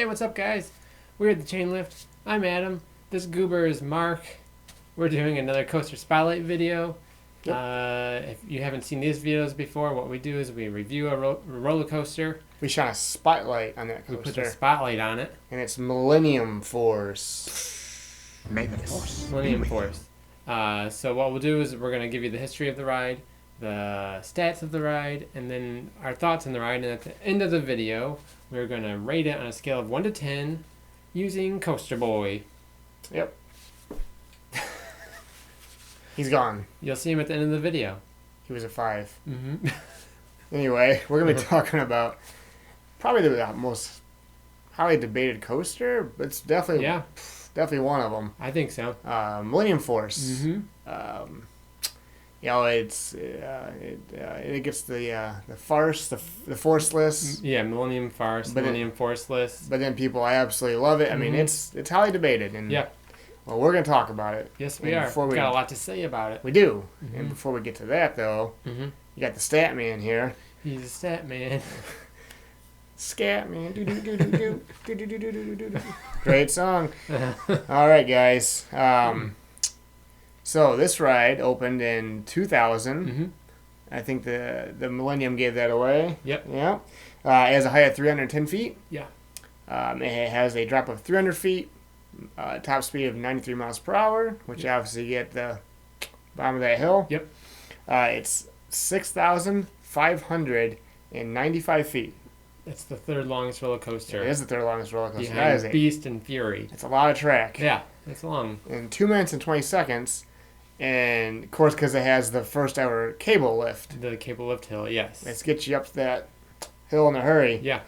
Hey, what's up, guys? We're at the Chain Lift. I'm Adam. This goober is Mark. We're doing another coaster spotlight video. Yep. If you haven't seen these videos before, what we do is we review a roller coaster. We shine a spotlight on that We put coaster, the spotlight on it. and it's Millennium Force. May the force. Millennium Force. So what we'll do is we're going to give you the history of the ride, the stats of the ride, and then our thoughts on the ride. And at the end of the video, we're going to rate it on a scale of 1 to 10 using Coasterboy. Yep. He's gone. You'll see him at the end of the video. He was a 5. Mm-hmm. Anyway, we're going to be talking about probably the most highly debated coaster, but it's definitely one of them. I think so. Millennium Force. Mm-hmm. It gets the farce, the forceless. Yeah, Millennium Force, But Millennium Forceless. But then people, I absolutely love it. I mean, it's highly debated, and well, we're going to talk about it. Yes, we And are. We've got a lot to say about it. We do. Mm-hmm. And before we get to that, though, Mm-hmm. you got the stat man here. He's a stat man. Scat man. Great song. All right, guys. So this ride opened in 2000. Mm-hmm. I think the Millennium gave that away. Yep. Yeah. It has a height of 310 feet. Yeah. It has a drop of 300 feet. Top speed of 93 miles per hour, which you obviously get the bottom of that hill. Yep. It's 6,595 feet. It's the third longest roller coaster. It is the third longest roller coaster. That is Behind Beast and Fury. It's a lot of track. Yeah, it's long. In 2 minutes and 20 seconds. And, of course, because it has the first ever cable lift. The cable lift hill, yes. Let's get you up that hill in a hurry. Yeah.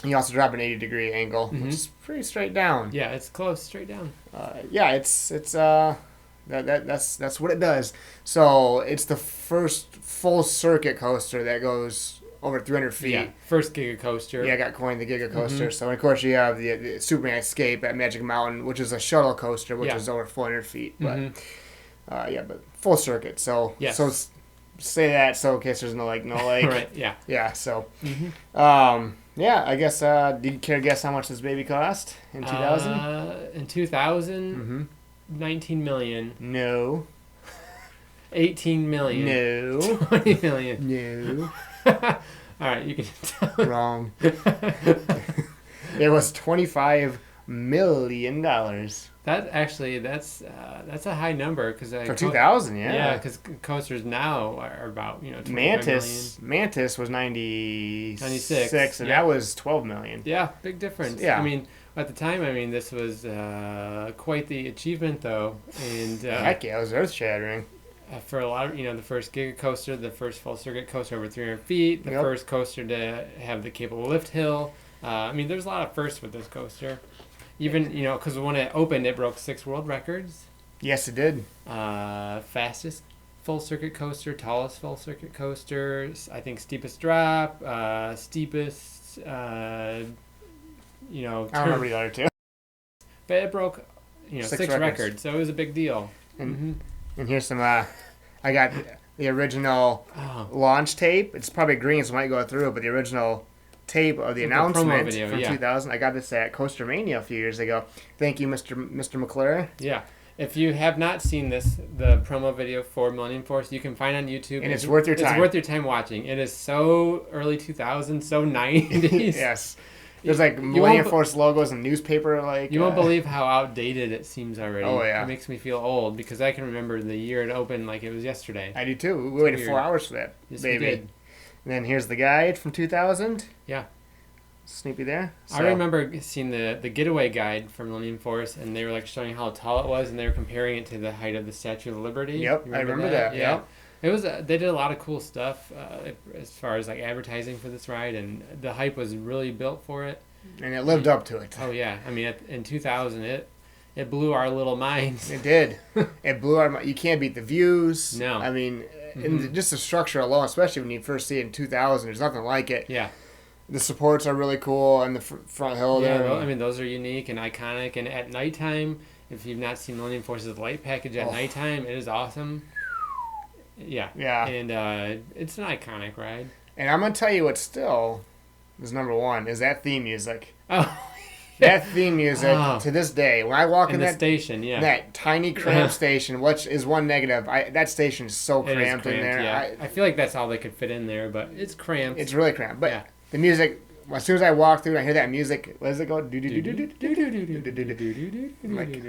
You also drop an 80-degree angle, which is pretty straight down. Yeah, it's close, straight down. That's what it does. So it's the first full circuit coaster that goes over 300 feet. Yeah, first Giga Coaster. Yeah, I got coined the Giga Coaster. So, of course, you have the Superman Escape at Magic Mountain, which is a shuttle coaster, which is over 400 feet. But, but full circuit. So, yes. so say that so in case there's no lake. Right, yeah. Yeah, so, I guess, do you care to guess how much this baby cost in 2000? In 2000, 19 million. No. 18 million. No. 20 million. No. All right, you can tell. Wrong. It was $25 million. That's a high number because For 2000, yeah. Yeah, because coasters now are about 25 million. Mantis was 96, and yeah. that was 12 million. Yeah, big difference. Yeah. I mean, at the time, this was quite the achievement, though, and Heck yeah, it was earth shattering. for a lot of the first Giga Coaster, the first full circuit coaster over 300 feet, the first coaster to have the cable lift hill. There's a lot of firsts with this coaster. Even because when it opened, it broke 6 world records. Yes, it did. Fastest full circuit coaster, tallest full circuit coaster, I think steepest drop, steepest, I don't remember the other two. But it broke, 6 records, so it was a big deal. And here's some, I got the original launch tape. It's probably green, so it might go through, but the original tape of the announcement video, from 2000. I got this at Coaster Mania a few years ago. Thank you, Mr. McClure. Yeah. If you have not seen the promo video for Millennium Force, you can find on YouTube. And it's worth your time. It's worth your time watching. It is so early 2000s, so 90s. Yes. There's Millennium Force logos and newspaper You won't believe how outdated it seems already. Oh, yeah. It makes me feel old because I can remember the year it opened like it was yesterday. I do too. We waited 4 hours for that, yes, baby. We did. And then here's the guide from 2000. Yeah. Snoopy there. I remember seeing the getaway guide from Millennium Force, and they were showing how tall it was, and they were comparing it to the height of the Statue of Liberty. Yep, I remember that. Yeah. Yep. It was. They did a lot of cool stuff as far as advertising for this ride, and the hype was really built for it. And it lived up to it. Oh yeah, in 2000 it blew our little minds. It did. It blew our mind. You can't beat the views. No. And just the structure alone, especially when you first see it in 2000, there's nothing like it. Yeah. The supports are really cool, and the front hill there. Yeah, those are unique and iconic. And at nighttime, if you've not seen Millennium Force's light package at nighttime, it is awesome. Yeah. Yeah. And it's an iconic ride. And I'm going to tell you what still is number one is that theme music. Oh, yeah. That theme music Oh, to this day, when I walk in in the that station, yeah. that tiny cramped station, which is one negative, that station is so It is cramped in cramped, there. yeah. I feel like that's all they could fit in there, but it's cramped. It's really cramped. But Yeah. the music, as soon as I walk through and I hear that music, what does it go? Like,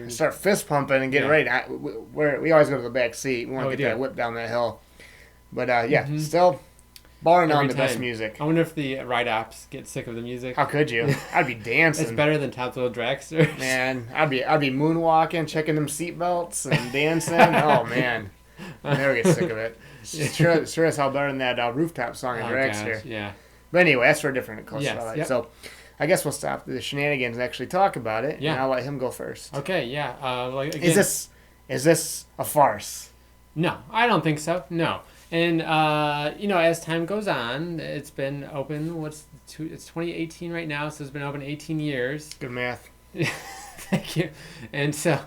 I start fist pumping and getting ready. We always go to the back seat. We want Oh, to we get that do. whip down that hill. But still, barring none, Every the best time. music. I wonder if the ride ops get sick of the music. How could you? I'd be It's dancing. better than Top Thrill Dragsters. Man, I'd be moonwalking, checking them seatbelts and dancing. Oh man, I never get sick of it. Sure as hell better than that rooftop song in Oh, Dragster. gosh, yeah. But anyway, that's for a different coaster. Yes, I like. yep. So, I guess we'll stop the shenanigans and actually talk about it. Yeah. And I'll let him go first. Okay, yeah. Like again, Is this a farce? No, I don't think so. No. And as time goes on, it's been open. It's 2018 right now, so it's been open 18 years. Good math. Thank you. And so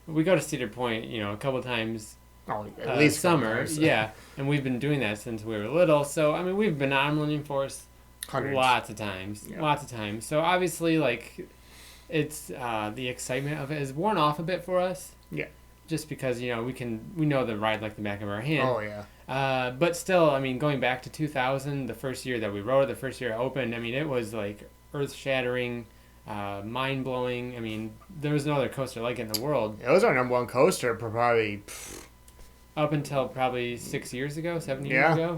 we go to Cedar Point, a couple times Oh, at least summer, sometimes. yeah. And we've been doing that since we were little. So I mean, we've been on Millennium Force Hundreds. lots of times, Yeah. lots of times. So obviously, like, it's the excitement of it has worn off a bit for us. Yeah. Just because we know the ride like the back of our hand. Oh yeah. But still, I mean, going back to 2000, the first year that we rode it, the first year it opened, I mean, it was like earth-shattering, mind-blowing. I mean, there was no other coaster like it in the world It was our number one coaster for probably up until probably 7 years ago.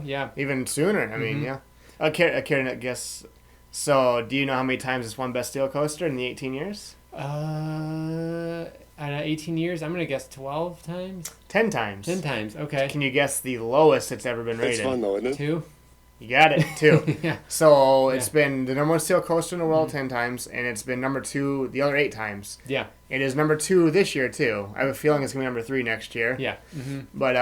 Yeah. even sooner. I mean, Mhm. yeah. Karen, I guess. So, do you know how many times it's won Best Steel Coaster in the 18 years? Out of 18 years, I'm gonna guess 12 times. 10 times. 10 times. Okay. Can you guess the lowest it's ever been rated? It's fun though, isn't it? 2. You got it, 2. Yeah. So Yeah. it's been the number one steel coaster in the world 10 times, and it's been number 2 the other 8 times. Yeah. It is number 2 this year too. I have a feeling it's gonna be number 3 next year. Yeah. Mm-hmm. But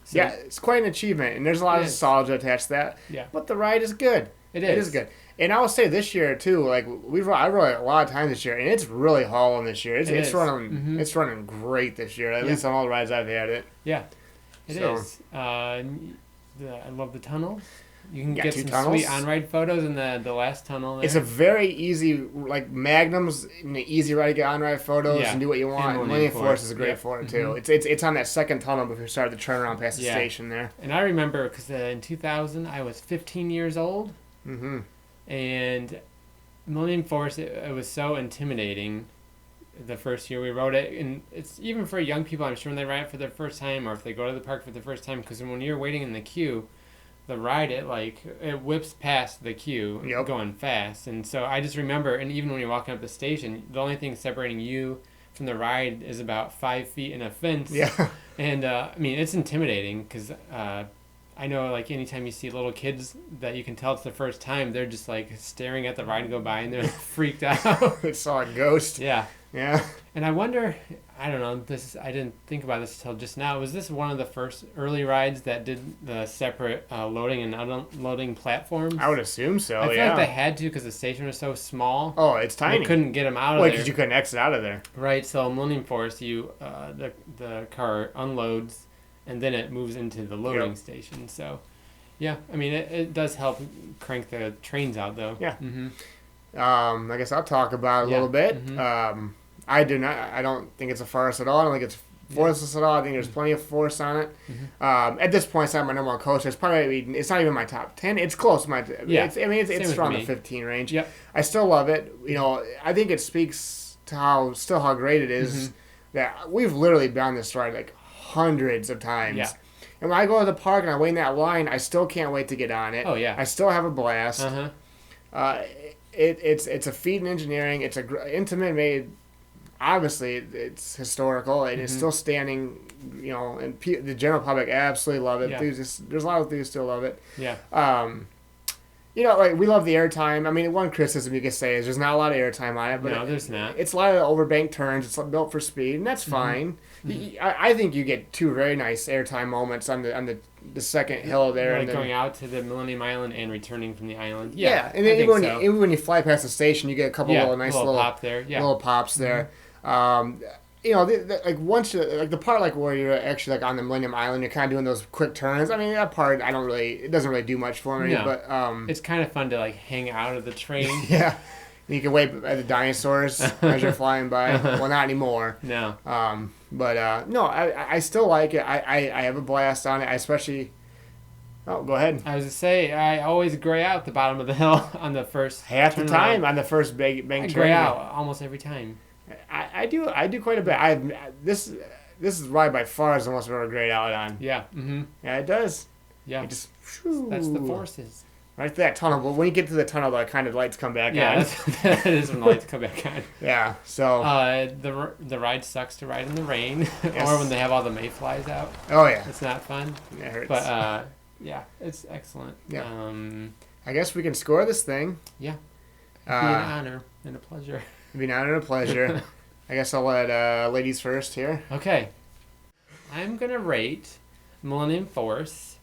So- yeah, it's quite an achievement, and there's a lot It of is. nostalgia attached to that. Yeah. But the ride is good. It It is is good. And I will say this year too, like I rode it a lot of times this year, and it's really hauling this year. It's It is. running Mhm. it's running great this year. At Yeah. least on all the rides I've had it. Yeah. It So- is. I love the tunnels. You can Got get 2 some tunnels? sweet on-ride photos in the last tunnel there. It's a very easy, like Magnum's an easy ride to get on ride photos Yeah. and do what you want. And And Millennium Millennium Force Force. is great Yeah. for it too. Mhm. It's on that second tunnel before you start the turnaround past the Yeah. station there. And I remember because in 2000 I was 15 years old, Mm-hmm. and Millennium Force it was so intimidating. The first year we rode it, and it's even for young people. I'm sure when they ride it for their first time, or if they go to the park for the first time, because when you're waiting in the queue, the ride it whips past the queue Yep. going fast, and so I just remember. And even when you're walking up the station, the only thing separating you from the ride is about 5 feet in a fence. Yeah. And I mean, it's intimidating because I know, like, anytime you see little kids that you can tell it's the first time, they're just like staring at the ride go by and they're freaked out. It saw a ghost. Yeah. Yeah. And I wonder, I don't know, I didn't think about this until just now. Was this one of the first early rides that did the separate loading and unloading platforms? I would assume so. I feel yeah. like they had to because the station was so small. Oh, it's tiny. They couldn't get them out of Well, there. because you couldn't exit out of there. Right, so Millennium Force, the car unloads, and then it moves into the loading Yep. station. So, yeah, I mean, it does help crank the trains out, though. Yeah. Mm-hmm. I guess I'll talk about it a Yeah. little bit. Mhm. I don't think it's a farce at all. I don't think it's forceless at all. I think there's plenty of force on it. At this point, it's not my number one coaster. It's not even my top 10. It's close to my. Yeah. It's Same with around me. the 15 range. Yep. I still love it. I think it speaks to how great it is that we've literally been on this ride like hundreds of times. Yeah. And when I go to the park and I wait in that line, I still can't wait to get on it. Oh, yeah. I still have a blast. Uh-huh. It's a feat in engineering. It's intimate made. Obviously, it's historical and it's still standing. And the general public absolutely love it. Yeah. There's a lot of people who still love it. Yeah. Like we love the airtime. I mean, one criticism you could say is there's not a lot of airtime on it, but No, there's not. it's a lot of overbank turns. It's built for speed, and that's fine. I think you get 2 very nice airtime moments on the second hill there, Like and then, going out to the Millennium Island and returning from the island. yeah, and I then think so. even when you fly past the station, you get a couple little nice little pop there. Yeah. little pops there. Like once the part like where you're actually like on the Millennium Island, you're kind of doing those quick turns. I mean, that part it doesn't really do much for me. No. But It's kind of fun to like hang out of the train. yeah, You can wave at the dinosaurs as you're flying by. Well, not anymore. No. But no, I still like it. I have a blast on it. I especially. Oh, go ahead. I was to say, I always gray out at the bottom of the hill on the first Half the turn time around. on the first big I turn. gray out almost every time. I do quite a bit. This is ride by far is the most I've ever grayed out on. Yeah. Mm-hmm. Yeah, it does. Yeah. It just That's the forces. right to that tunnel. But when you get to the tunnel, the kind of lights come back Yeah, on. that is when the lights come back on. Yeah. So. The ride sucks to ride in the rain, Yes. or when they have all the mayflies out. Oh yeah. It's not fun. It hurts. But yeah, it's excellent. Yeah. It'd I guess we can score this thing. Yeah. be an honor and a pleasure. It'd be an honor and a pleasure. I guess I'll let ladies first here. Okay. I'm gonna rate Millennium Force.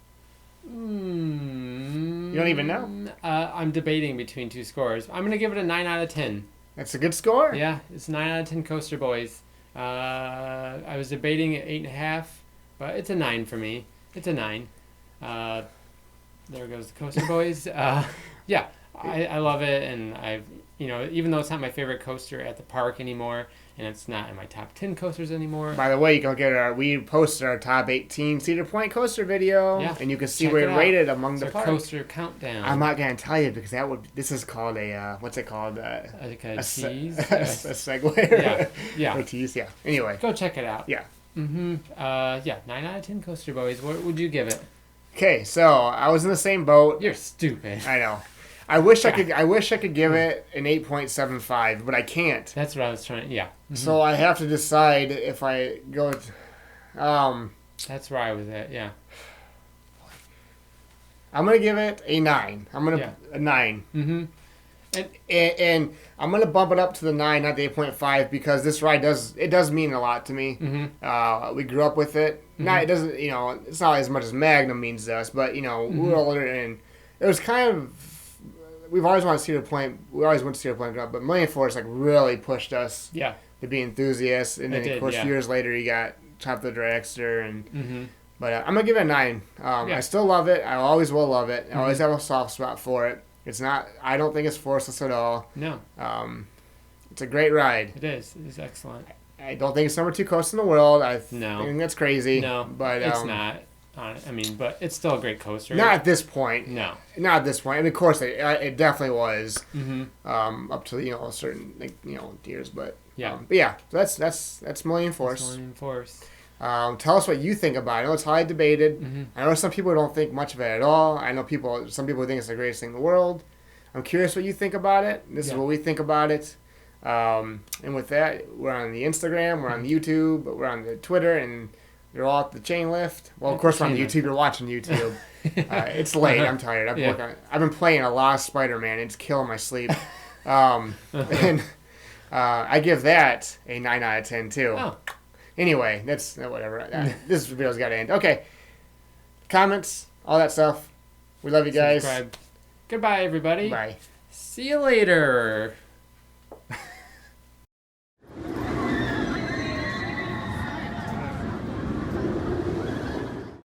You don't even know? I'm debating between two scores. I'm gonna give it a 9 out of 10. That's a good score. Yeah, it's 9 out of 10 Coasterboys. I was debating at 8.5, but it's a 9 for me. It's a 9. There goes the Coasterboys. Yeah, I love it, and even though it's not my favorite coaster at the park anymore, and it's not in my top 10 coasters anymore. By the way, you can we posted our top 18 Cedar Point coaster video, Yeah, and you can see check where it it out. rated among It's the our park. coaster countdown. I'm not gonna tell you because this is called a what's it called Like a se- tease. a segue. Yeah, yeah. A tease. Yeah. Anyway. Go check it out. Yeah. Mm-hmm. Yeah, 9 out of 10 Coasterboys. What would you give it? Okay, so I was in the same boat. You're stupid. I know. I wish I could give it an 8.75, but I can't. That's what I was trying. Yeah. Mhm. So I have to decide if I go with, That's where I was at. Yeah. I'm gonna give it a 9. A 9. Mm-hmm. And I'm gonna bump it up to the 9, not the 8.5, because this ride does mean a lot to me. Mm-hmm. We grew up with it. Not it doesn't it's not as much as Magnum means to us, but we were older and it was kind of we've always wanted Cedar Point. We always went to Cedar Point, but Millennium Force really pushed us Yeah. to be enthusiasts. And then It did, of course yeah. years later you got Top of the Dragster and. Mm-hmm. But I'm gonna give it a 9. Yeah. I still love it. I always will love it. I always have a soft spot for it. It's not. I don't think it's forceless at all. No, It's a great ride. it is. It is excellent. I don't think it's number 2 coaster in the world. No. think that's crazy. No, but it's not. But it's still a great coaster. Not at this point. No. Not at this point. And of course, it definitely was. Mm-hmm. Up to certain years, but Yeah. But yeah, that's Millennium Force. Millennium Force. Tell us what you think about it. I know it's highly debated. Mm-hmm. I know some people don't think much of it at all. I know some people think it's the greatest thing in the world. I'm curious what you think about it. This is what we think about it. And with that, we're on the Instagram, we're on the YouTube, we're on the Twitter, and they're all at the chain lift. Well, of course, we're on the YouTube. You're watching YouTube. It's late. I'm tired. I've been playing a lot of Spider-Man. It's killing my sleep. And I give that a 9 out of 10 too. Oh. Anyway, that's whatever. This video's got to end. Okay. Comments, all that stuff. We love you guys. Subscribe. Goodbye, everybody. Bye. See you later.